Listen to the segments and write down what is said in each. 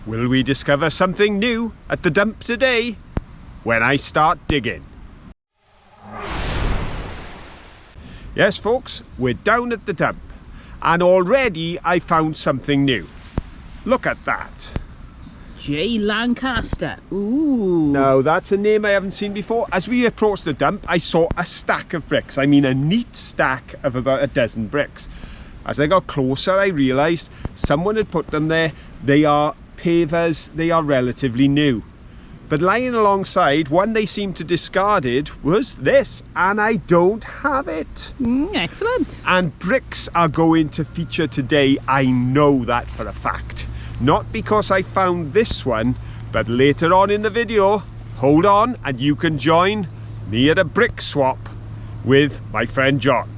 Will we discover something new at the dump today when I start digging? Yes folks, we're down at the dump and already I found something new. Look at that. J. Lancaster. Ooh. Now that's a name I haven't seen before. As we approached the dump, I saw a stack of bricks. I mean a neat stack of about a dozen bricks. As I got closer, I realised someone had put them there. They are pavers, they are relatively new. But lying alongside, one they seemed to discarded was this, and I don't have it. Excellent. And bricks are going to feature today, I know that for a fact. Not because I found this one, but later on in the video. Hold on and you can join me at a brick swap with my friend John.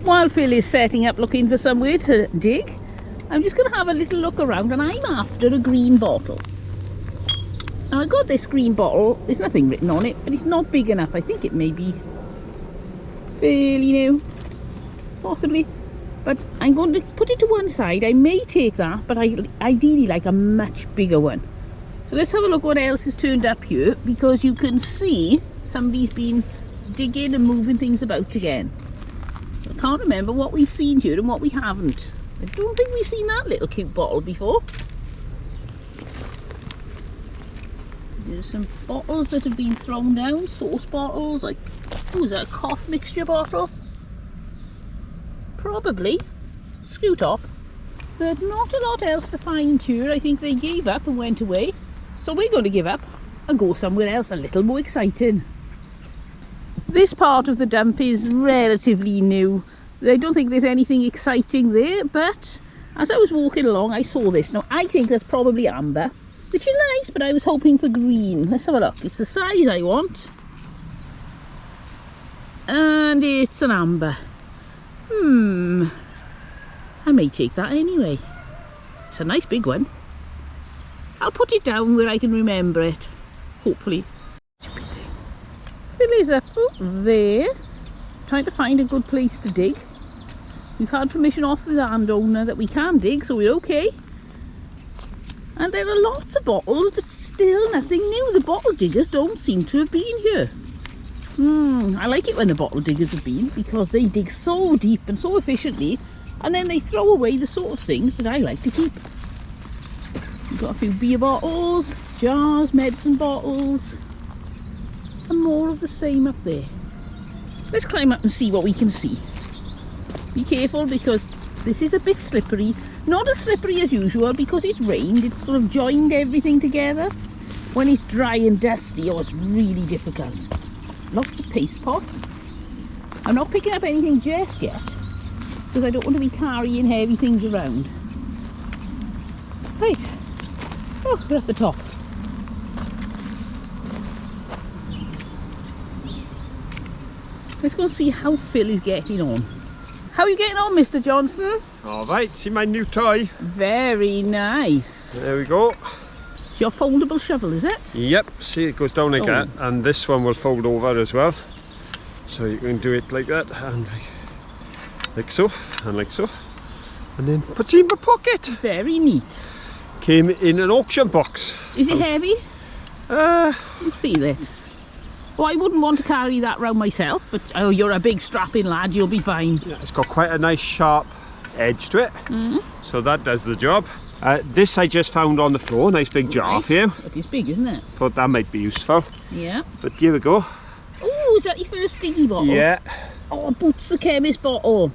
While Phil is setting up looking for somewhere to dig, I'm just going to have a little look around, and I'm after a green bottle. Now I got this green bottle, there's nothing written on it, but it's not big enough. I think it may be fairly new, possibly. But I'm going to put it to one side. I may take that, but I ideally like a much bigger one. So let's have a look what else has turned up here, because you can see somebody's been digging and moving things about again. I can't remember what we've seen here and what we haven't. I don't think we've seen that little cute bottle before. There's some bottles that have been thrown down, sauce bottles, like, oh, is that a cough mixture bottle? Probably. Screw top. But not a lot else to find here. I think they gave up and went away. So we're going to give up and go somewhere else a little more exciting. This part of the dump is relatively new. I don't think there's anything exciting there, but as I was walking along I saw this. Now I think that's probably amber, which is nice, but I was hoping for green. Let's have a look. It's the size I want. And it's an amber. I may take that anyway. It's a nice big one. I'll put it down where I can remember it, hopefully. Phil is up there, trying to find a good place to dig. We've had permission off the landowner that we can dig, so we're okay. And there are lots of bottles, but still nothing new. The bottle diggers don't seem to have been here. I like it when the bottle diggers have been, because they dig so deep and so efficiently, and then they throw away the sort of things that I like to keep. We've got a few beer bottles, jars, medicine bottles, and more of the same up there. Let's climb up and see what we can see. Be careful, because this is a bit slippery. Not as slippery as usual because it's rained. It's sort of joined everything together. When it's dry and dusty, oh, it's really difficult. Lots of paste pots. I'm not picking up anything just yet, because I don't want to be carrying heavy things around. Right. Oh, we're at the top. Let's go and see how Phil is getting on. How are you getting on, Mr. Johnson? Alright, see my new toy? Very nice. There we go. It's your foldable shovel, is it? Yep, see it goes down like that, and this one will fold over as well. So you can do it like that, and like so, and like so. And then put it in my pocket. Very neat. Came in an auction box. Is it heavy? Let's feel it. Well, I wouldn't want to carry that round myself, but oh, you're a big strapping lad, you'll be fine. Yeah, it's got quite a nice sharp edge to it, so that does the job. This I just found on the floor, nice big jar for you. It is big, isn't it? Thought that might be useful. Yeah. But here we go. Oh, is that your first diggy bottle? Yeah. Oh, Boots the Chemist bottle.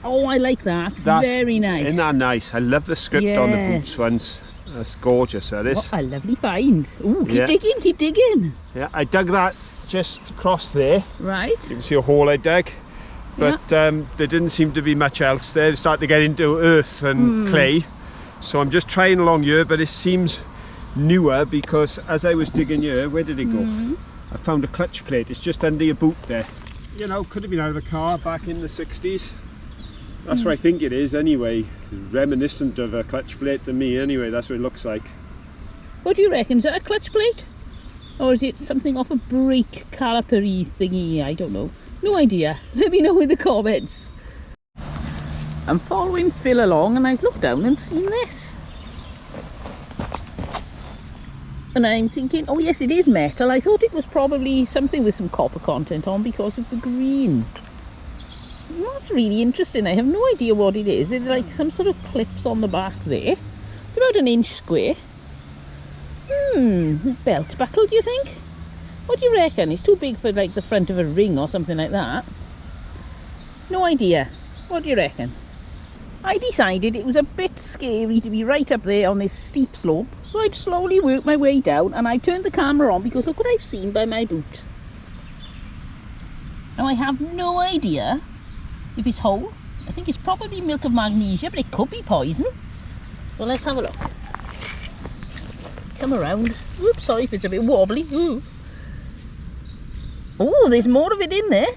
Oh, I like that. That's very nice. Isn't that nice? I love the script on the Boots ones. That's gorgeous, that is. What a lovely find. Oh, keep digging, keep digging. Yeah, I dug that just across there. Right. You can see a hole I dug. But there didn't seem to be much else there. It started to get into earth and clay. So I'm just trying along here, but it seems newer, because as I was digging here, where did it go? I found a clutch plate. It's just under your boot there. You know, could have been out of the car back in the 60s. That's what I think it is anyway. Reminiscent of a clutch plate to me anyway. That's what it looks like. What do you reckon? Is that a clutch plate? Or is it something off a brake caliper-y thingy? I don't know. No idea. Let me know in the comments. I'm following Phil along and I've looked down and seen this. And I'm thinking, oh yes, it is metal. I thought it was probably something with some copper content on because of the green. That's really interesting. I have no idea what it is. There's like some sort of clips on the back there. It's about 1 inch square. Belt buckle, do you think? What do you reckon? It's too big for like the front of a ring or something like that. No idea. What do you reckon? I decided it was a bit scary to be right up there on this steep slope, so I'd slowly work my way down, and I turned the camera on because look what I've seen by my boot. Now I have no idea if it's whole. I think it's probably milk of magnesia, but it could be poison. So let's have a look. Come around. Oops, sorry if it's a bit wobbly. Ooh. Oh, there's more of it in there.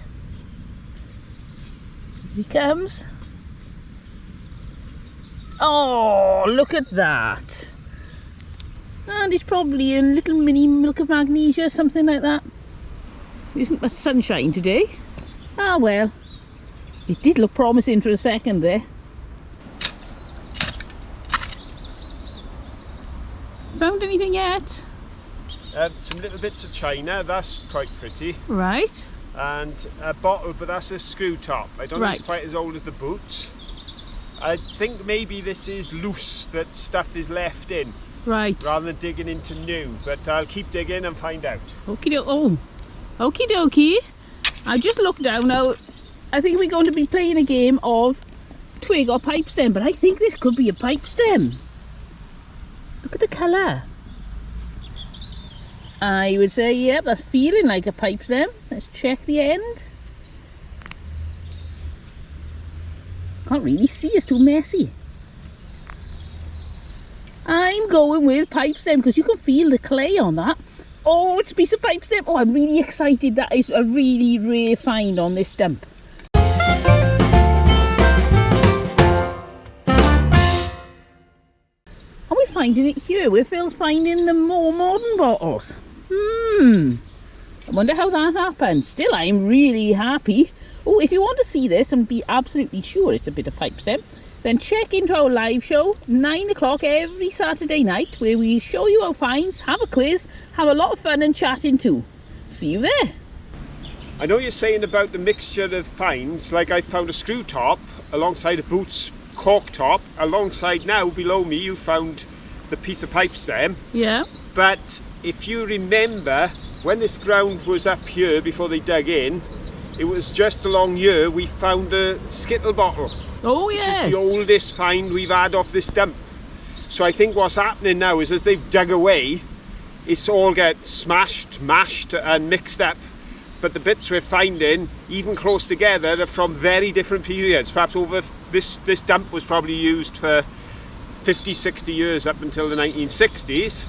Here he comes. Oh, look at that. And it's probably a little mini milk of magnesia, something like that. Isn't much sunshine today. Ah well, it did look promising for a second there. Found anything yet? Some little bits of china, that's quite pretty. Right. And a bottle, but that's a screw top. I don't think it's quite as old as the boots. I think maybe this is loose, that stuff is left in. Right. Rather than digging into new, but I'll keep digging and find out. Okie dokie. I just looked down now. I think we're going to be playing a game of twig or pipe stem, but I think this could be a pipe stem. Look at the colour. I would say, yep, that's feeling like a pipe stem. Let's check the end. Can't really see, it's too messy. I'm going with pipe stem because you can feel the clay on that. Oh, it's a piece of pipe stem. Oh, I'm really excited. That is a really rare find on this stump. Are we finding it here? We're finding the more modern bottles. I wonder how that happened. Still, I'm really happy. Oh, if you want to see this and be absolutely sure it's a bit of pipe stem, then check into our live show 9 o'clock every Saturday night, where we show you our finds, have a quiz, have a lot of fun and chatting too. See you there. I know you're saying about the mixture of finds, like I found a screw top alongside a boots cork top, alongside now below me you found the piece of pipe stem. Yeah. But if you remember, when this ground was up here before they dug in, it was just along here we found a skittle bottle. Oh yes. Which is the oldest find we've had off this dump. So I think what's happening now is as they've dug away, it's all get smashed, mashed and mixed up. But the bits we're finding, even close together, are from very different periods. Perhaps over this dump was probably used for 50, 60 years up until the 1960s.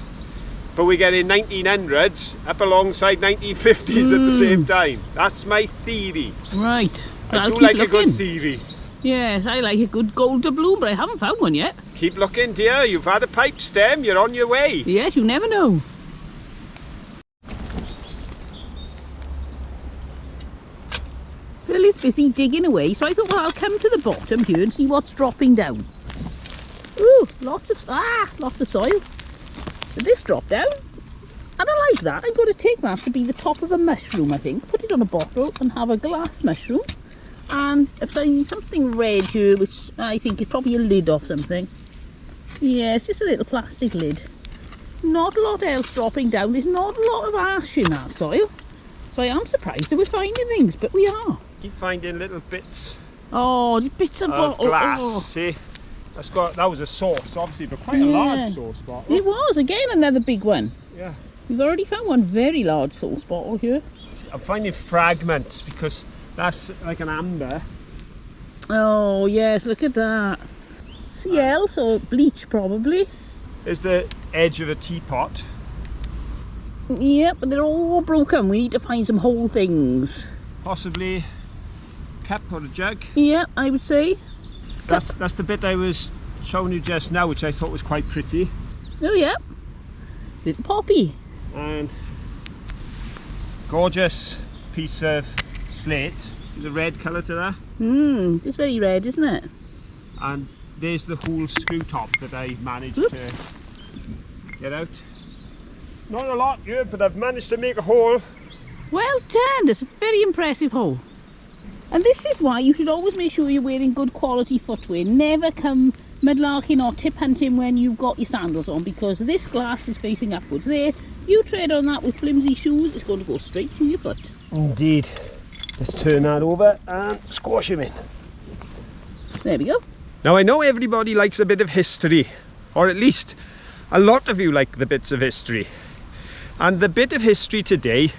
But we get in 1900s up alongside 1950s at the same time. That's my theory. Right. So I do like a good theory. Yes, I like a good gold doubloon, but I haven't found one yet. Keep looking, dear. You've had a pipe stem. You're on your way. Yes, you never know. Phil is busy digging away, so I thought, well, I'll come to the bottom here and see what's dropping down. Ooh, lots of soil. But this dropped down, and I like that. I'm going to take that to be the top of a mushroom, I think. Put it on a bottle and have a glass mushroom. And I've seen something red here, which I think is probably a lid or something. Yeah, it's just a little plastic lid. Not a lot else dropping down. There's not a lot of ash in that soil. So I am surprised that we're finding things, but we are. Keep finding little bits. Oh, just bits of bottle. Glass. Oh. See, that was a sauce, obviously, but quite a large sauce bottle. It was, again, another big one. Yeah. We've already found one very large sauce bottle here. See, I'm finding fragments because that's like an amber. Oh, yes, look at that. CL, so bleach probably. There's the edge of a teapot. Yep, but they're all broken. We need to find some whole things. Possibly a cup or a jug. Yeah, I would say. That's the bit I was showing you just now, which I thought was quite pretty. Oh yeah, little poppy. And gorgeous piece of slate. See the red colour to that? It's very red, isn't it? And there's the whole screw top that I managed to get out. Not a lot here, but I've managed to make a hole. Well done, it's a very impressive hole. And this is why you should always make sure you're wearing good quality footwear. Never come mudlarking or tip hunting when you've got your sandals on, because this glass is facing upwards there. You tread on that with flimsy shoes, it's going to go straight through your butt. Indeed. Let's turn that over and squash him in. There we go. Now I know everybody likes a bit of history, or at least a lot of you like the bits of history. And the bit of history today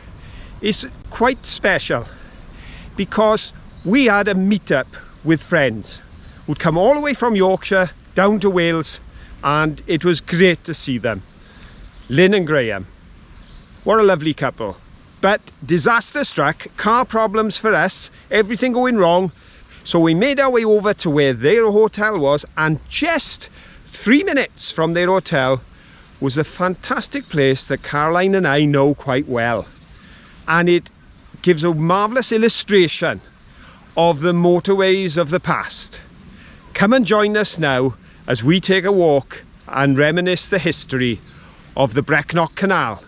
is quite special because we had a meet-up with friends who'd come all the way from Yorkshire down to Wales, and it was great to see them. Lynn and Graham. What a lovely couple. But disaster struck, car problems for us, everything going wrong. So we made our way over to where their hotel was, and just 3 minutes from their hotel was a fantastic place that Caroline and I know quite well. And it gives a marvellous illustration of the motorways of the past. Come and join us now as we take a walk and reminisce the history of the Brecknock Canal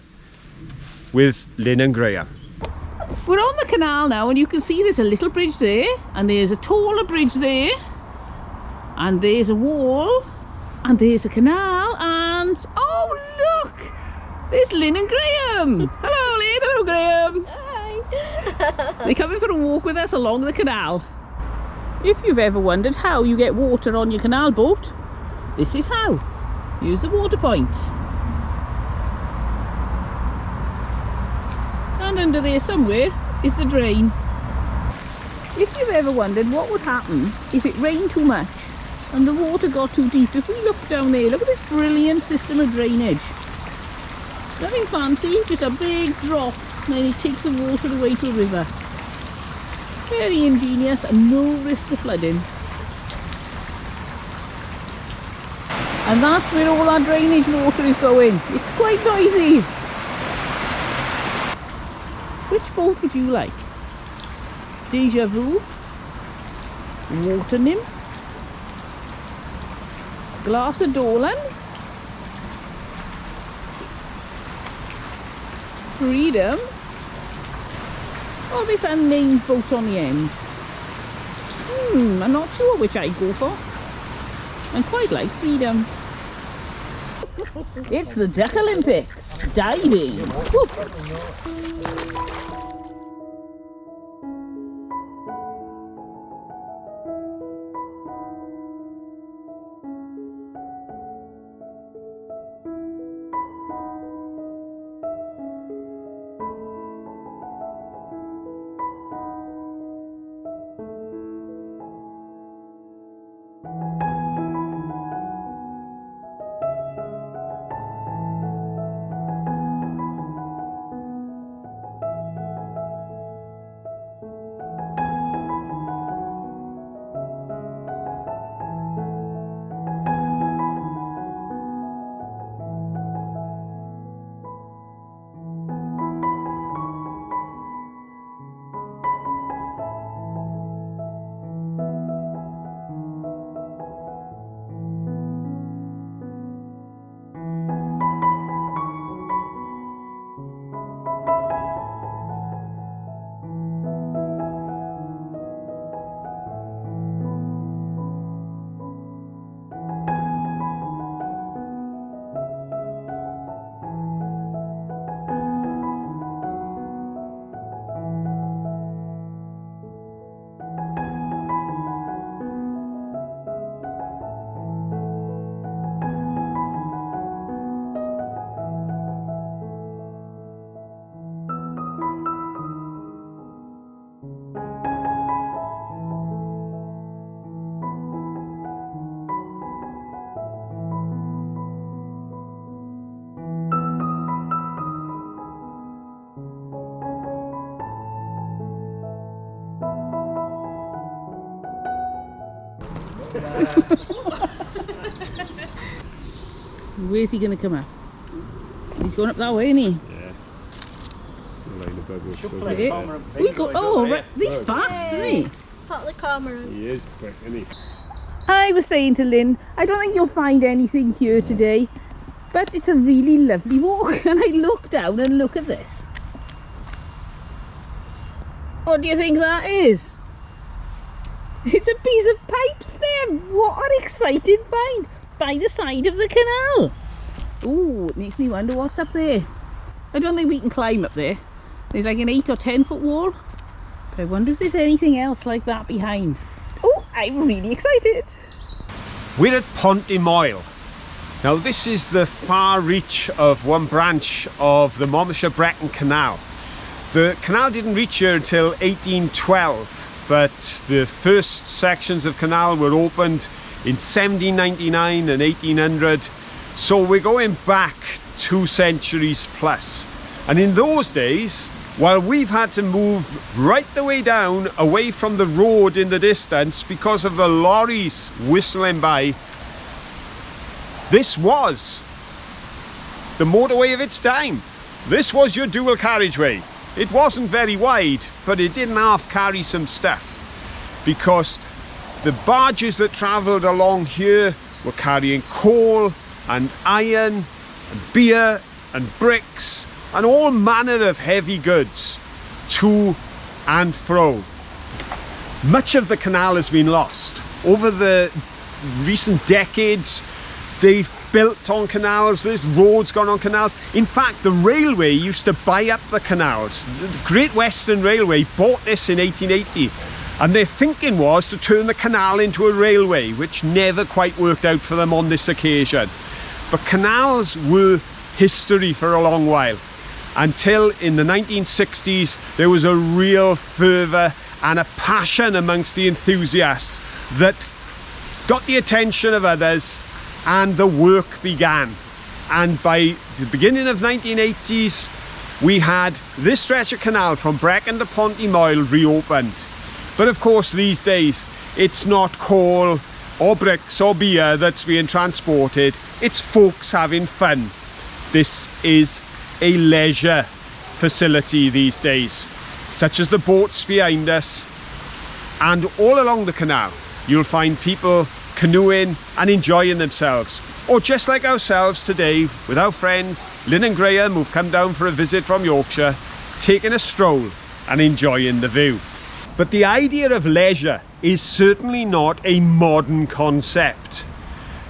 with Lynn and Graham. We're on the canal now, and you can see there's a little bridge there, and there's a taller bridge there, and there's a wall, and there's a canal, and oh look, there's Lynn and Graham. Hello Lynn, hello Graham. Hi. They're coming for a walk with us along the canal. If you've ever wondered how you get water on your canal boat, this is how. Use the water point. And under there somewhere is the drain. If you've ever wondered what would happen if it rained too much and the water got too deep, if we look down there, look at this brilliant system of drainage. Nothing fancy, just a big drop, and then it takes the water away to a river. Very ingenious and no risk of flooding. And that's where all our drainage water is going. It's quite noisy. Which boat would you like? Deja Vu, Water Nymph, Glass of Dolan, Freedom, or this unnamed boat on the end? I'm not sure which I'd go for. I quite like Freedom. It's the Duck Olympics, diving. Woo. Where's he going to come up? He's going up that way, isn't he? Yeah. It's a line of bubbles. We go. Oh, right. He's fast, isn't he? It's part of the camera. He is quick, isn't he? I was saying to Lynn, I don't think you'll find anything here today, But it's a really lovely walk, and I look down and look at this. What do you think that is? It's a piece of pipe stem. What an exciting find by the side of the canal. Ooh, it makes me wonder what's up there. I don't think we can climb up there. There's like an 8 or 10 foot wall. But I wonder if there's anything else like that behind. Oh, I'm really excited. We're at Pontymoyle. Now this is the far reach of one branch of the Monmouthshire Brecon Canal. The canal didn't reach here until 1812, but the first sections of canal were opened in 1799 and 1800. So we're going back 2 centuries plus. And in those days, while we've had to move right the way down away from the road in the distance because of the lorries whistling by, this was the motorway of its time. This was your dual carriageway. It wasn't very wide, but it didn't half carry some stuff, because the barges that travelled along here were carrying coal and iron and beer and bricks and all manner of heavy goods to and fro. Much of the canal has been lost. Over the recent decades, they've built on canals, there's roads gone on canals. In fact, the railway used to buy up the canals. The Great Western Railway bought this in 1880, and their thinking was to turn the canal into a railway, which never quite worked out for them on this occasion. But canals were history for a long while, until in the 1960s there was a real fervour and a passion amongst the enthusiasts that got the attention of others, and the work began. And by the beginning of 1980s, we had this stretch of canal from Brecon to Pontymoyle reopened. But of course these days it's not coal or bricks or beer that's being transported, it's folks having fun. This is a leisure facility these days, such as the boats behind us, and all along the canal you'll find people canoeing and enjoying themselves, or just like ourselves today with our friends Lynn and Graham, who've come down for a visit from Yorkshire, taking a stroll and enjoying the view. But the idea of leisure is certainly not a modern concept,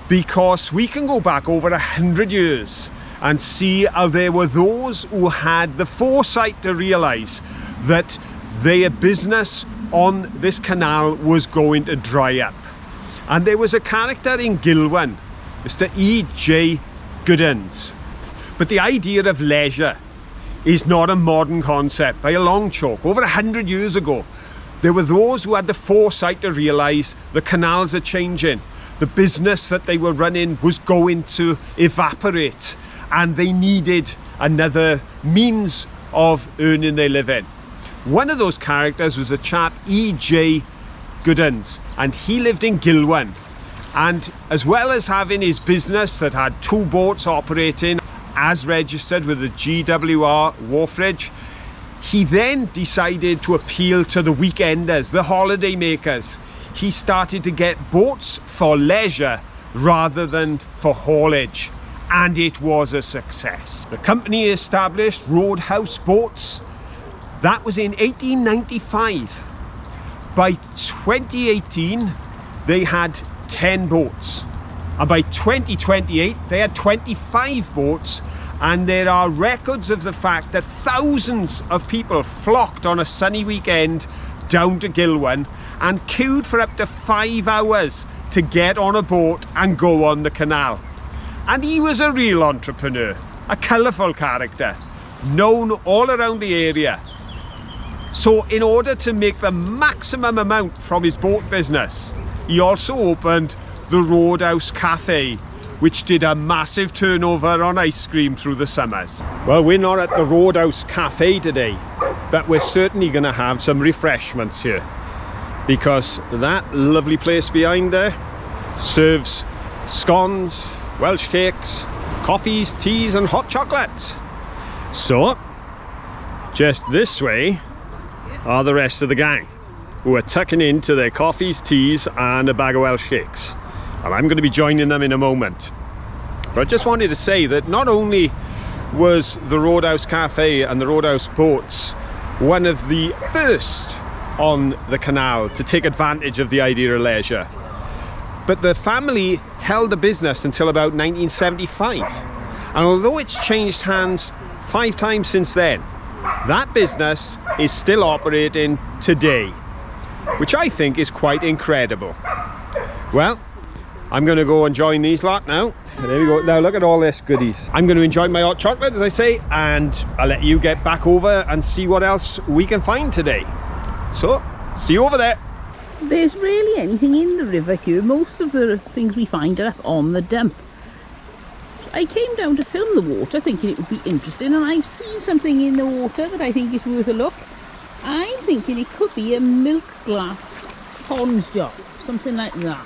because we can go back over 100 years and see how there were those who had the foresight to realise that their business on this canal was going to dry up. And there was a character in Gilwan, Mr. E.J. Goodens. But the idea of leisure is not a modern concept by a long chalk. Over 100 years ago, there were those who had the foresight to realise the canals are changing. The business that they were running was going to evaporate, and they needed another means of earning their living. One of those characters was a chap, E.J. Goodens, and he lived in Gilwan, and as well as having his business that had 2 boats operating as registered with the GWR Wharfage, he then decided to appeal to the weekenders, the holiday makers. He started to get boats for leisure rather than for haulage, and it was a success. The company established Roadhouse Boats. That was in 1895. By 2018, they had 10 boats. And by 2028, they had 25 boats. And there are records of the fact that thousands of people flocked on a sunny weekend down to Gilwan and queued for up to 5 hours to get on a boat and go on the canal. And he was a real entrepreneur, a colourful character, known all around the area. So in order to make the maximum amount from his boat business, he also opened the Roadhouse Cafe, which did a massive turnover on ice cream through the summers. Well, we're not at the Roadhouse Cafe today, but we're certainly going to have some refreshments here, because that lovely place behind there serves scones, Welsh cakes, coffees, teas and hot chocolates. So just this way are the rest of the gang, who are tucking into their coffees, teas and a bag of Welsh cakes, and I'm going to be joining them in a moment. But I just wanted to say that not only was the Roadhouse Cafe and the Roadhouse Boats one of the first on the canal to take advantage of the idea of leisure, but the family held the business until about 1975. And although it's changed hands 5 times since then, that business is still operating today, which I think is quite incredible. Well, I'm going to go and join these lot now. There we go. Now look at all this goodies. I'm going to enjoy my hot chocolate, as I say, and I'll let you get back over and see what else we can find today. So, see you over there. There's really anything in the river here. Most of the things we find are on the dump. I came down to film the water thinking it would be interesting, and I've seen something in the water that I think is worth a look. I'm thinking it could be a milk glass ponds jar, something like that.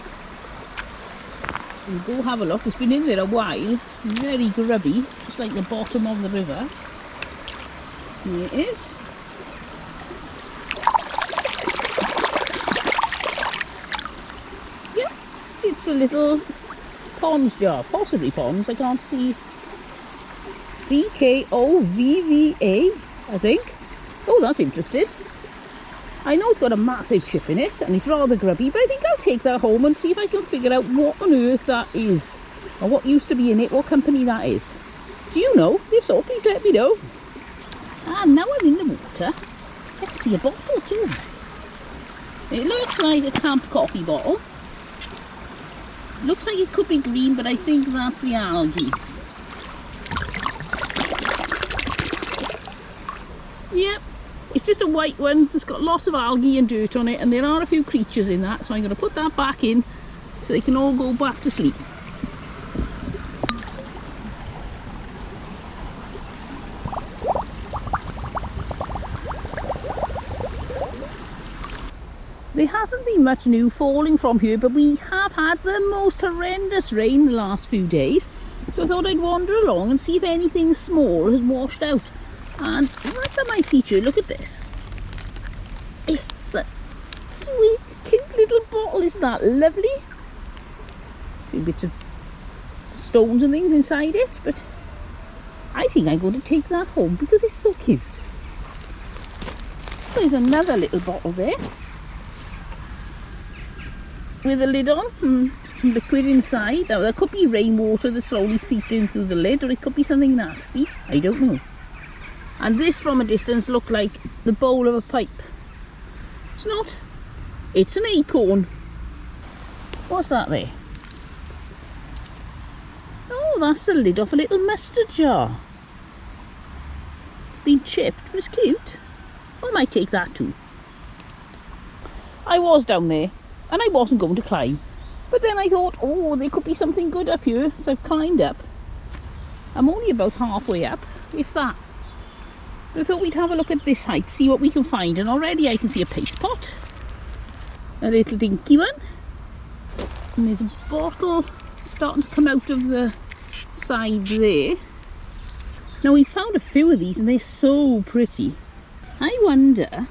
We'll go have a look. It's been in there a while. Very grubby, just like the bottom of the river. There it is. Yeah, it's a little ponds jar, possibly ponds. I can't see. CKOVVA, I think. Oh, that's interesting. I know it's got a massive chip in it and it's rather grubby, but I think I'll take that home and see if I can figure out what on earth that is, or what used to be in it, what company that is. Do you know? If so, please let me know. And now I'm in the water, I can see a bottle too. It looks like a camp coffee bottle. Looks like it could be green, but I think that's the algae. Yep. It's just a white one. It's got lots of algae and dirt on it, and there are a few creatures in that, so I'm going to put that back in so they can all go back to sleep. There hasn't been much new falling from here, but we have had the most horrendous rain the last few days, so I thought I'd wander along and see if anything small has washed out. And right at my feet here, look at this. It's that sweet, cute little bottle. Isn't that lovely? A few bits of stones and things inside it, but I think I'm going to take that home because it's so cute. There's another little bottle there with a lid on and some liquid inside. Now there could be rainwater that's slowly seeping through the lid, or it could be something nasty. I don't know. And this from a distance looked like the bowl of a pipe. It's not. It's an acorn. What's that there? Oh, that's the lid off a little mustard jar. It's been chipped, but it's cute. I might take that too. I was down there and I wasn't going to climb. But then I thought, oh, there could be something good up here. So I've climbed up. I'm only about halfway up, if that. I thought we'd have a look at this height, see what we can find, and already I can see a paste pot, a little dinky one, and there's a bottle starting to come out of the side there. Now we found a few of these and they're so pretty. I wonder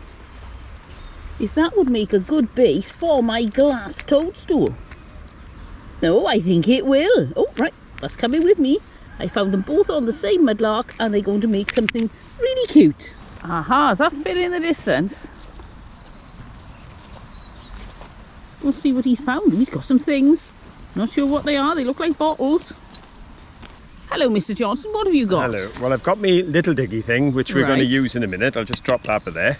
if that would make a good base for my glass toadstool. No, I think it will. Oh, right, that's coming with me. I found them both on the same mudlark and they're going to make something really cute. Aha, is that fit in the distance? We'll see what he's found. He's got some things. Not sure what they are. They look like bottles. Hello, Mr. Johnson. What have you got? Hello. Well, I've got my little diggy thing, which we're going to use in a minute. I'll just drop that there.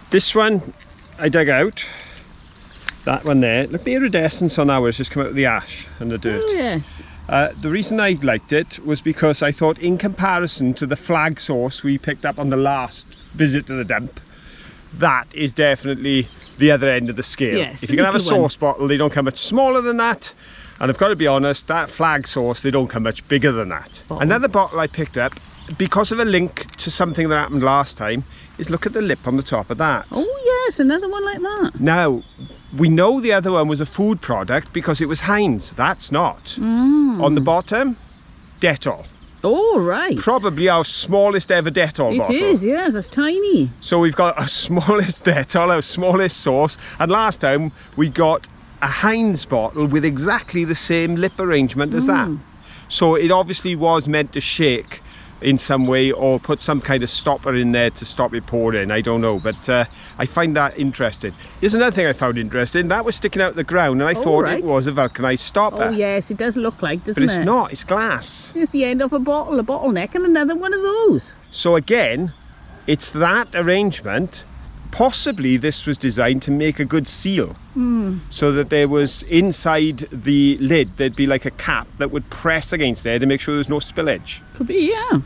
This one I dug out. That one there, look, the iridescence on ours just come out of the ash and the dirt. Oh, yes. The reason I liked it was because I thought, in comparison to the flag sauce we picked up on the last visit to the dump, that is definitely the other end of the scale. Yes, if you can have a sauce bottle, they don't come much smaller than that. And I've got to be honest, that flag sauce, they don't come much bigger than that. Oh. Another bottle I picked up, because of a link to something that happened last time, is look at the lip on the top of that. Oh yes, another one like that. Now, we know the other one was a food product because it was Heinz. That's not. On the bottom, Dettol. Oh, right. Probably our smallest ever Dettol bottle. It is, yes, it's tiny. So we've got our smallest Dettol, our smallest sauce, and last time we got a Heinz bottle with exactly the same lip arrangement as that. So it obviously was meant to shake in some way, or put some kind of stopper in there to stop it pouring. I don't know, but I find that interesting. Here's another thing I found interesting. That was sticking out the ground, and I thought it was a vulcanized stopper. Oh yes, it does look like, doesn't but it? it's not, it's glass. It's the end of a bottle, a bottleneck, and another one of those. So again, it's that arrangement. Possibly this was designed to make a good seal, so that there was inside the lid, there'd be like a cap that would press against there to make sure there's no spillage. Could be, yeah.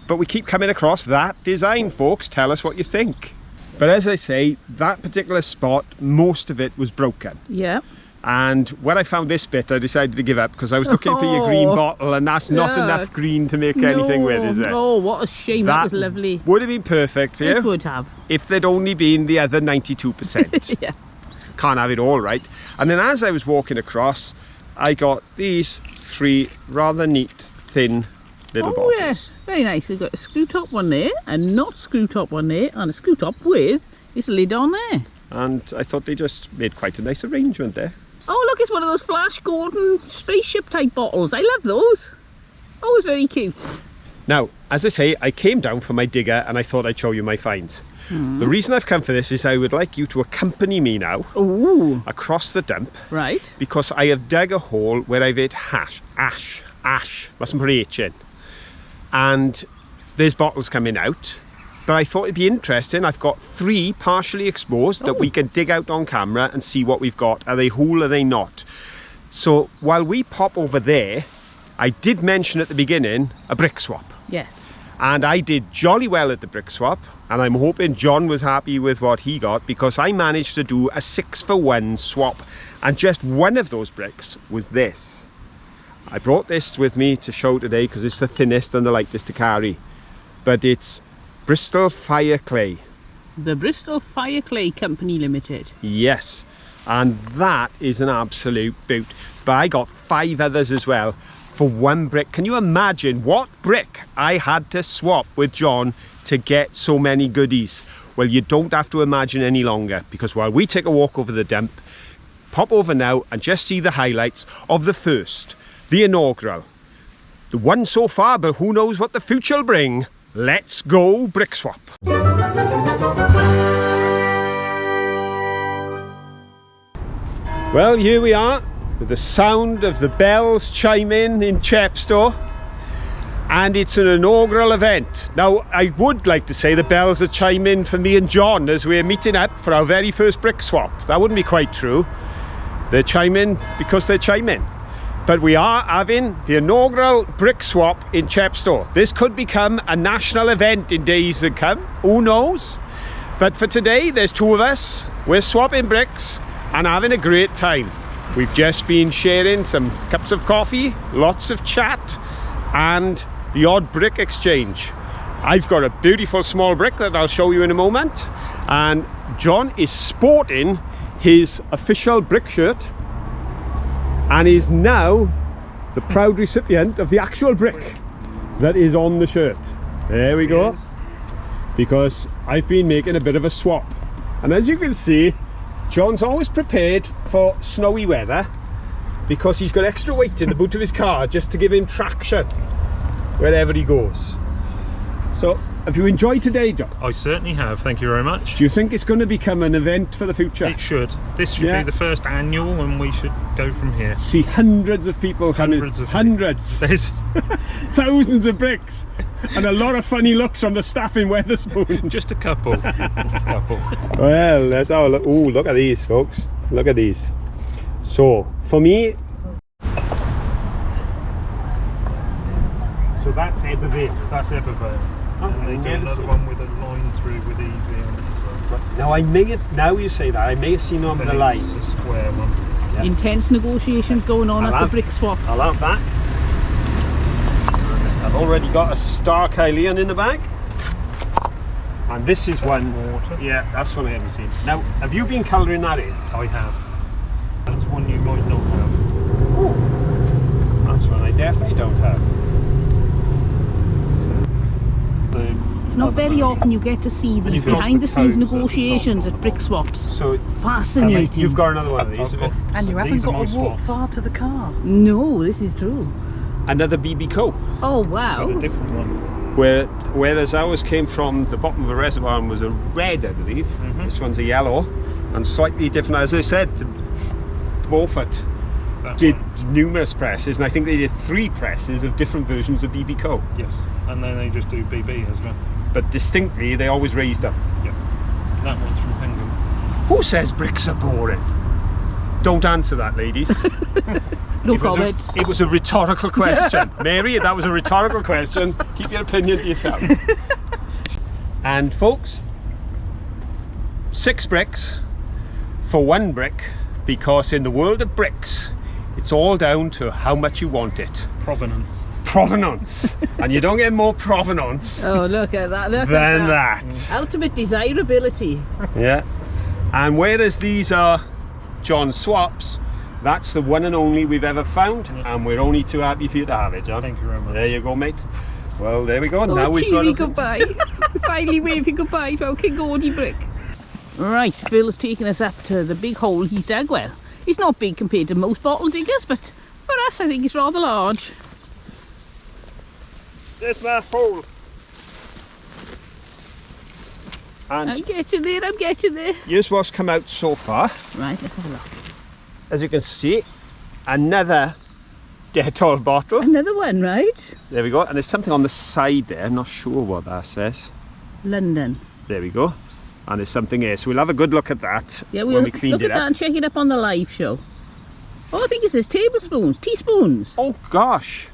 But we keep coming across that design, folks. Tell us what you think. But as I say, that particular spot, most of it was broken. Yeah. And when I found this bit, I decided to give up, because I was looking for your green bottle, and that's not enough green to make anything with, is it? Oh, what a shame. That was lovely. Would have been perfect for you. It would have. If there'd only been the other 92%. Yeah. Can't have it all, right? And then as I was walking across, I got these 3 rather neat, thin little bottles. Oh yes, very nice. We've got a screw top one there, a not screw top one there, and a screw top with its lid on there. And I thought they just made quite a nice arrangement there. Oh look, it's one of those Flash Gordon spaceship type bottles. I love those. Always very cute. Now, as I say, I came down for my digger and I thought I'd show you my finds. The reason I've come for this is I would like you to accompany me now across the dump. Right. Because I have dug a hole where I've hit ash, mustn't put H in. And there's bottles coming out. But I thought it'd be interesting. I've got 3 partially exposed that we can dig out on camera and see what we've got. Are they whole, are they not? So while we pop over there, I did mention at the beginning a brick swap. Yes. And I did jolly well at the brick swap, and I'm hoping John was happy with what he got, because I managed to do a 6-for-1 swap, and just one of those bricks was this. I brought this with me to show today because it's the thinnest and the lightest to carry, but it's Bristol Fire Clay. The Bristol Fire Clay Company Limited. Yes, and that is an absolute boot. But I got 5 others as well for 1 brick. Can you imagine what brick I had to swap with John to get so many goodies? Well, you don't have to imagine any longer, because while we take a walk over the dump, pop over now and just see the highlights of the first, the inaugural. The one so far, but who knows what the future will bring. Let's go brick swap. Well, here we are with the sound of the bells chiming in Chepstow, and it's an inaugural event. Now, I would like to say the bells are chiming for me and John as we're meeting up for our very first brick swap. That wouldn't be quite true. They're chiming because they're chiming. But we are having the inaugural brick swap in Chepstow. This could become a national event in days to come, who knows? But for today, there's 2 of us. We're swapping bricks and having a great time. We've just been sharing some cups of coffee, lots of chat, and the odd brick exchange. I've got a beautiful small brick that I'll show you in a moment, and John is sporting his official brick shirt and is now the proud recipient of the actual brick that is on the shirt. There we go. Yes. Because I've been making a bit of a swap, and as you can see, John's always prepared for snowy weather because he's got extra weight in the boot of his car just to give him traction wherever he goes. So, have you enjoyed today, John? I certainly have, thank you very much. Do you think it's going to become an event for the future? It should. This should be the first annual, and we should go from here. See hundreds of people coming. Hundreds. There's thousands of bricks. And a lot of funny looks from the staff in Wetherspoon. Just a couple. Just a couple. Well, let's have a look. Ooh, look at these, folks. Look at these. So, for me... So that's Eberville. That's Eberville. And they do another one with a line through with EV on it as well. Now I may have, now you say that, I may have seen on the line. It's a square one. Yep. Intense negotiations going on at the brick swap. I'll have that. I've already got a Star Kylian in the bag. And this is one. Water. Yeah, that's one I haven't seen. Now, have you been colouring that in? I have. That's one you might not have. Oh, that's one I definitely don't have. It's not very often you get to see these you've got behind the the scenes codes at the negotiations top. at brick swaps. So Fascinating. you've got another one of these. I've got- And so you haven't these are got my to walk swaps. far to the car. No, this is true. Another BB Co. Oh Got a wow. different one. Whereas ours came from the bottom of a reservoir and was a red, I believe. This one's a yellow and slightly different. As I said, Beaufort That did one. numerous presses, and I think they did 3 presses of different versions of BB Co. Yes. And then they just do BB as well. But distinctly, they always raised them. Yeah. That one's from Penguin. Who says bricks are boring? Don't answer that, ladies. No It was comment. it was a rhetorical question. Mary, that was a rhetorical question. Keep your opinion to yourself. And folks, 6 bricks for 1 brick, because in the world of bricks, it's all down to how much you want it. Provenance. Provenance. And you don't get more provenance Oh, look at that. Look than at that. Ultimate desirability. Yeah. And whereas these are John Swaps, that's the one and only we've ever found, and we're only too happy for you to have it, John. Thank you very much. There you go, mate. Well, there we go. Oh, Now we've got TV a- goodbye. Finally waving goodbye to our King Gordy brick. Right, Phil's taking us up to the big hole he's dug. Well, it's not big compared to most bottle diggers, but for us I think it's rather large. There's my hole. And I'm getting there, I'm getting there. here's what's come out so far. Right, let's have a look. As you can see, another Dettol bottle. Another one, right? There we go. And there's something on the side there. I'm not sure what that says. London. There we go. And there's something here. So we'll have a good look at that Yeah, when we'll we cleaned look it at that up. and check it up on the live show. Oh, I think it says tablespoons, teaspoons. Oh gosh.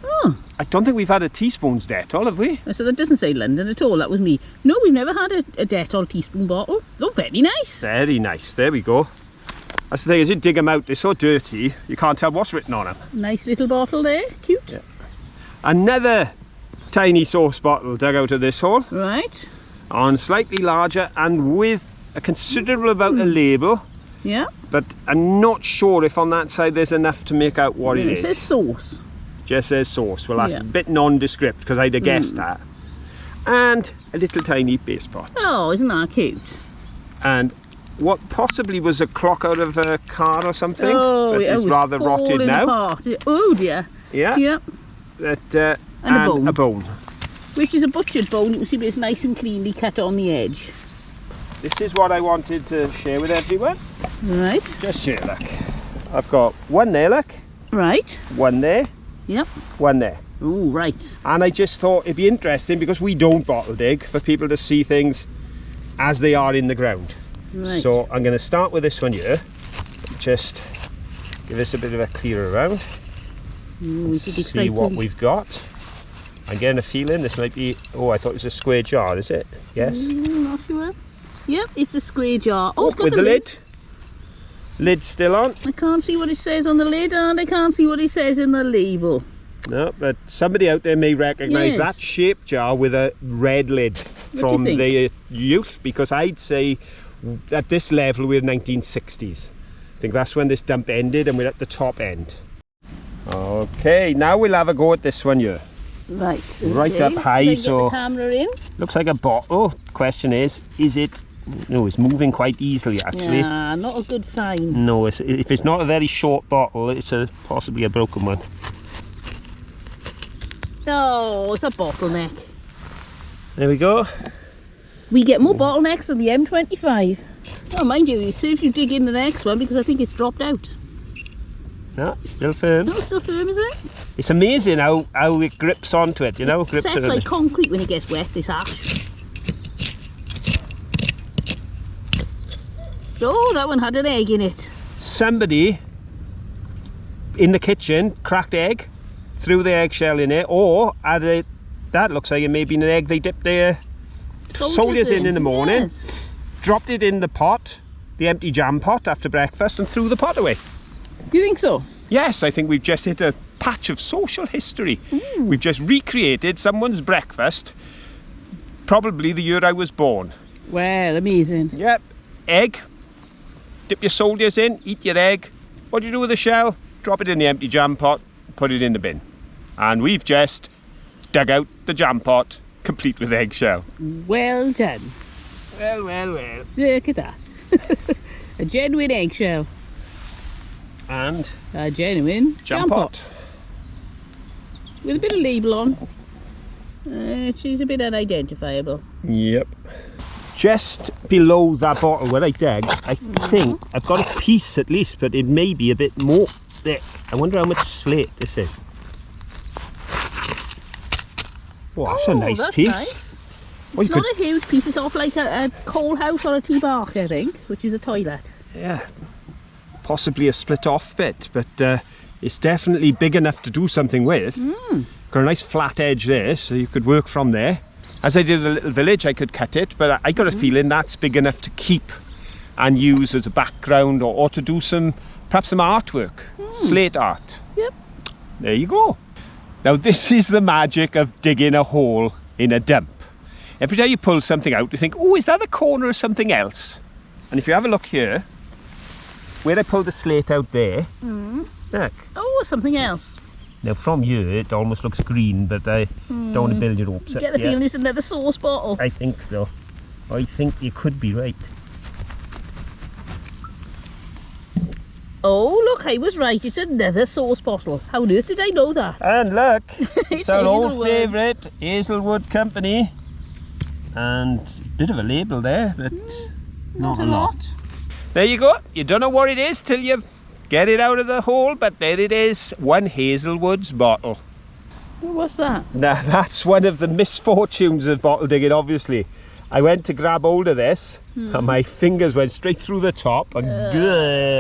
Oh, I don't think we've had a teaspoons Dettol, have we? so that doesn't say London at all, that was me. No, we've never had a Dettol teaspoon bottle. Oh, very nice. Very nice. There we go. That's the thing, as you dig them out, they're so dirty, you can't tell what's written on them. Nice little bottle there, cute. Yeah. Another tiny sauce bottle dug out of this hole, Right, on slightly larger and with a considerable amount of label, yeah. but I'm not sure if on that side there's enough to make out what Yeah, it it says is. sauce. It just says sauce. Well, that's Yeah. a bit nondescript because I'd have guessed that. And a little tiny base pot. Oh, isn't that cute? And what possibly was a clock out of a car or something, Oh, but it is was rather rotted falling now. apart. Oh dear. Yeah. Yep. That, And a bone. A bone. Which is a butchered bone. You can see it's nice and cleanly cut on the edge. This is what I wanted to share with everyone. Right. Just share, look. I've got one there, look. Right. One there. Yep. One there. Oh, right. And I just thought it'd be interesting because we don't bottle dig, for people to see things as they are in the ground. Right. So I'm going to start with this one here. Just give this a bit of a clear around. See what we've got. I'm getting a feeling this might be, oh, I thought it was a square jar, is it? Yes. Not sure. Yep, it's a square jar. Oh, it's got with the lid. Lid's still on. I can't see what it says on the lid, and I can't see what it says in the label. No, but somebody out there may recognise Yes. that shaped jar with a red lid do from you the youth, because I'd say at this level we're 1960s. I think that's when this dump ended and we're at the top end. Okay, now we'll have a go at this one here. Right. Right okay. up high, Get so- the camera in. Looks like a bottle. Question is it, no, it's moving quite easily actually. Yeah, not a good sign. No, if it's not a very short bottle, it's possibly a broken one. Oh, it's a bottleneck. There we go. We get more bottlenecks than the M25. Oh, mind you, it serves you dig in the next one because I think it's dropped out. No, it's still firm. No, it's still firm, is it? It's amazing how it grips onto it, you know? Grips Sets it like concrete when it gets wet, this ash. Oh, that one had an egg in it. Somebody in the kitchen cracked egg, threw the eggshell in it, or that looks like it may be an egg they dipped their soldiers in the morning, Yes. dropped it in the pot, the empty jam pot after breakfast, and threw the pot away. Do you think so? Yes, I think we've just hit a patch of social history. We've just recreated someone's breakfast, probably the year I was born. Well, amazing. Yep, egg, dip your soldiers in, eat your egg. What do you do with the shell? Drop it in the empty jam pot, put it in the bin. And we've just dug out the jam pot complete with eggshell. Well done. Well, well, well. Look at that. A genuine eggshell. And A genuine jam pot. With a bit of label on. She's a bit unidentifiable. Yep. Just below that bottle where I dug, I think I've got a piece at least, but it may be a bit more thick. I wonder how much slate this is. Oh, that's a nice piece. Nice. Oh, It's not a huge piece, it's off like a coal house or a tea bark, I think, which is a toilet. Yeah, possibly a split off bit, but it's definitely big enough to do something with. Got a nice flat edge there, so you could work from there. As I did a little village, I could cut it, but I got a feeling that's big enough to keep and use as a background, or to do perhaps some artwork, slate art. Yep. There you go. Now this is the magic of digging a hole in a dump. Every time you pull something out, you think, oh, is that the corner of something else? And if you have a look here, where I pulled the slate out there, look. Oh, something else. Now from here, it almost looks green, but I don't want to build your hopes up. Get the yet. feeling it's another sauce bottle. I think so. I think you could be right. Oh, look, I was right. It's another sauce bottle. How on earth did I know that? And look, it's our old Hazelwood. favourite Hazelwood company. And a bit of a label there, but not a lot. There you go. You don't know what it is till you get it out of the hole, but there it is. One Hazelwood's bottle. What's that? Now that's one of the misfortunes of bottle digging, obviously. I went to grab hold of this and my fingers went straight through the top and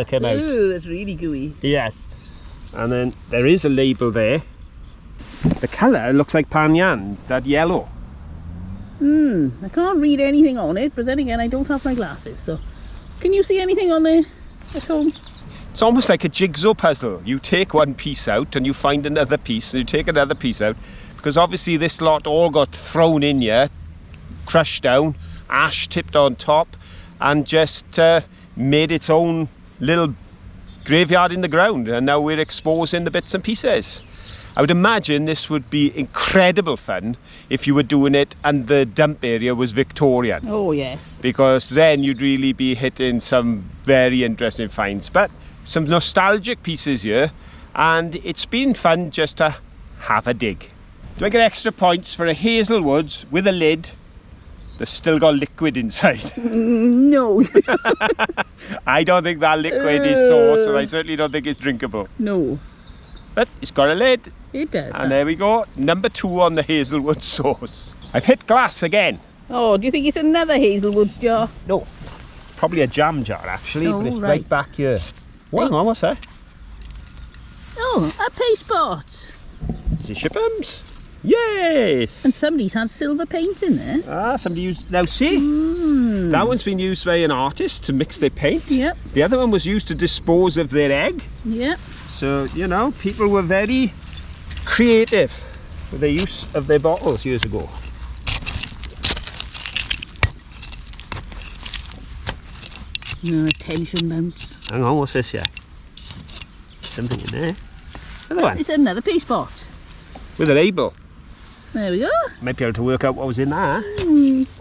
came out. Ooh, that's really gooey. Yes. And then there is a label there. The colour looks like panyan, that yellow. I can't read anything on it, but then again, I don't have my glasses, so... Can you see anything on there at home? It's almost like a jigsaw puzzle. You take one piece out and you find another piece, and you take another piece out, because obviously this lot all got thrown in here, crushed down, ash tipped on top, and just made its own little graveyard in the ground, and now we're exposing the bits and pieces. I would imagine this would be incredible fun if you were doing it and the dump area was Victorian. Oh, yes. Because then you'd really be hitting some very interesting finds. But some nostalgic pieces here, and it's been fun just to have a dig. Do I get extra points for a Hazelwoods with a lid that's still got liquid inside? No. I don't think that liquid is sauce, and I certainly don't think it's drinkable. No. But it's got a lid. It does. And there we go, number 2 on the Hazelwood sauce. I've hit glass again. Oh, do you think it's another Hazelwood's jar? No, probably a jam jar actually, Oh, but it's right. right back here. What? Hang on, what's that? Oh, a paste pot. Is it Shippums? Yes! And somebody's had silver paint in there. Ah, somebody used... Now see, that one's been used by an artist to mix their paint. Yep. The other one was used to dispose of their egg. Yep. So, you know, people were very creative with the use of their bottles years ago. No, tension mounts. Hang on, what's this here? Something in there. Another one. It's another paste pot. With a label. There we go. Might be able to work out what was in there.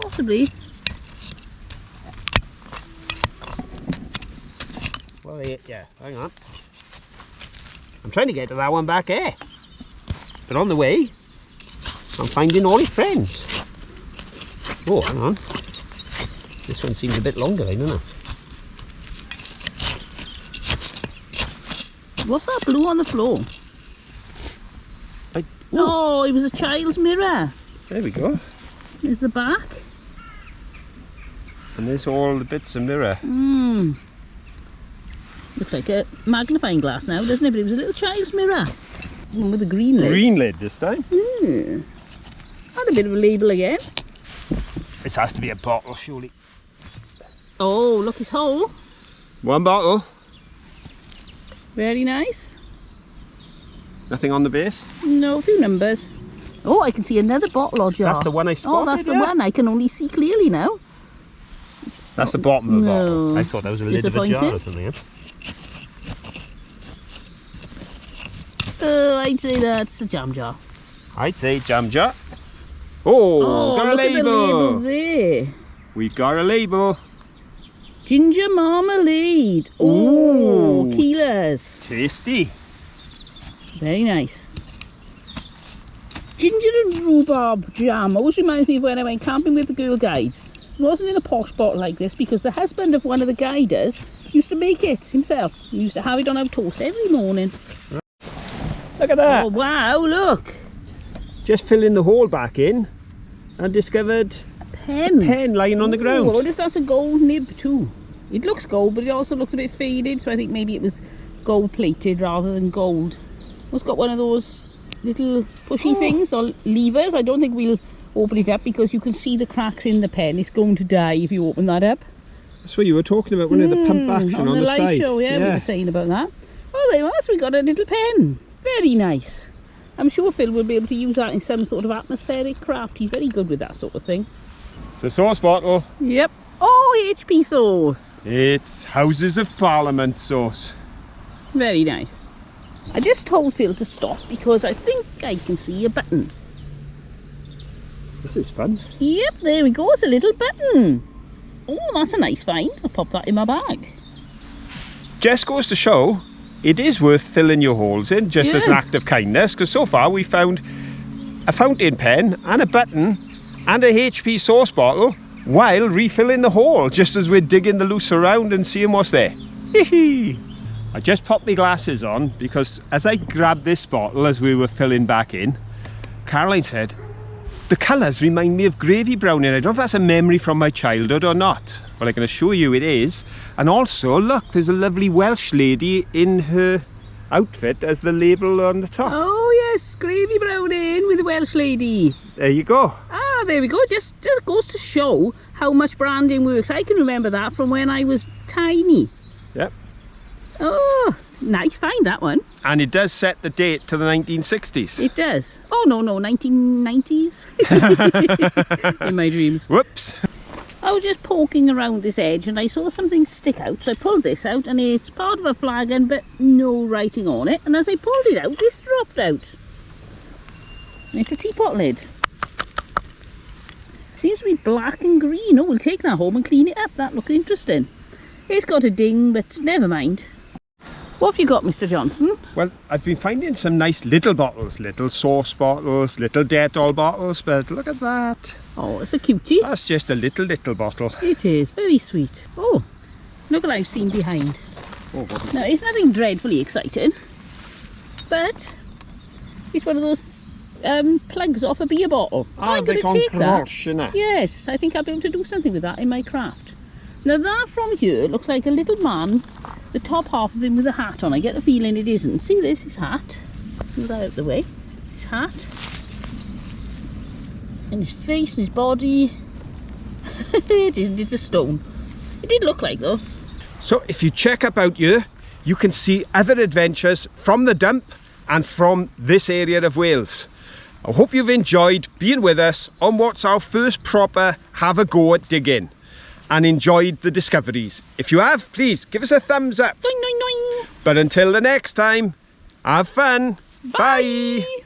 Possibly. Well, yeah, hang on. I'm trying to get to that one back there. But on the way, I'm finding all his friends. Oh, hang on. This one seems a bit longer, I don't know. What's that blue on the floor? Oh, it was a child's mirror. There we go. There's the back. And there's all the bits of mirror. Looks like a magnifying glass now, doesn't it? But it was a little child's mirror. One with a green lid. Green lid this time. And a bit of a label again. This has to be a bottle, surely. Oh, look, it's whole. One bottle. Very nice. Nothing on the base. No, a few numbers. Oh, I can see another bottle or jar. That's the one I spotted. Oh, that's the yeah. one. I can only see clearly now. That's the bottom of the No. bottle. I thought that was a lid of a jar or Disappointed. something. Oh, I'd say that's a jam jar. I'd say jam jar. Oh, got a look at the label label. there. We've got a label. Ginger marmalade. Oh, Ooh. kilos. Tasty. Very nice. Ginger and rhubarb jam always reminds me of when I went camping with the Girl Guides. It wasn't in a posh bottle like this because the husband of one of the guiders used to make it himself. He used to have it on our toast every morning. Look at that. Oh wow, look. Just filling the hole back in and discovered Pen. pen lying on the ground. Ooh, I wonder if that's a gold nib too. It looks gold, but it also looks a bit faded, so I think maybe it was gold plated rather than gold. It's got one of those little pushy things or levers. I don't think we'll open it up because you can see the cracks in the pen. It's going to die if you open that up. That's what you were talking about, wasn't it? The pump action on the live side. show, yeah, we were saying about that. Oh, there was. We got a little pen. Very nice. I'm sure Phil will be able to use that in some sort of atmospheric craft. He's very good with that sort of thing. It's a sauce bottle. Yep. Oh, HP sauce. It's Houses of Parliament sauce. Very nice. I just told Phil to stop because I think I can see a button. This is fun. Yep, there we go. It's a little button. Oh, that's a nice find. I'll pop that in my bag. Just goes to show it is worth filling your holes in just as an act of kindness, because so far we found a fountain pen and a button and a HP sauce bottle while refilling the hole, just as we're digging the loose around and seeing what's there. I just popped my glasses on because as I grabbed this bottle as we were filling back in, Caroline said, the colours remind me of gravy browning. I don't know if that's a memory from my childhood or not, but I can assure you it is. And also, look, there's a lovely Welsh lady in her outfit as the label on the top. Oh yes, gravy browning with a Welsh lady. There you go. Ah, there we go. Just goes to show how much branding works. I can remember that from when I was tiny. Yep. Oh, nice find, that one. And it does set the date to the 1960s. It does. Oh no, 1990s. In my dreams. Whoops. I was just poking around this edge and I saw something stick out, so I pulled this out and it's part of a flagon but no writing on it, and as I pulled it out this dropped out. It's a teapot lid. Seems to be black and green. Oh, we'll take that home and clean it up. That looks interesting. It's got a ding, but never mind. What have you got, Mr. Johnson? Well, I've been finding some nice little bottles, little sauce bottles, little Dettol bottles, but look at that. Oh, it's a cutie. That's just a little bottle. It is, very sweet. Oh, look what I've seen behind. Oh, what? Now, it's nothing dreadfully exciting, but it's one of those plugs off a beer bottle. I'm going to take that. Yes, I think I'll be able to do something with that in my craft. Now that from here looks like a little man, the top half of him with a hat on. I get the feeling it isn't. See this, his hat. Move that out of the way. His hat. And his face and his body. It isn't, it's a stone. It did look like though. So if you check up out here, you can see other adventures from the dump and from this area of Wales. I hope you've enjoyed being with us on what's our first proper have a go at digging, and enjoyed the discoveries. If you have, please give us a thumbs up. Doing, doing, doing. But until the next time, have fun. Bye. Bye.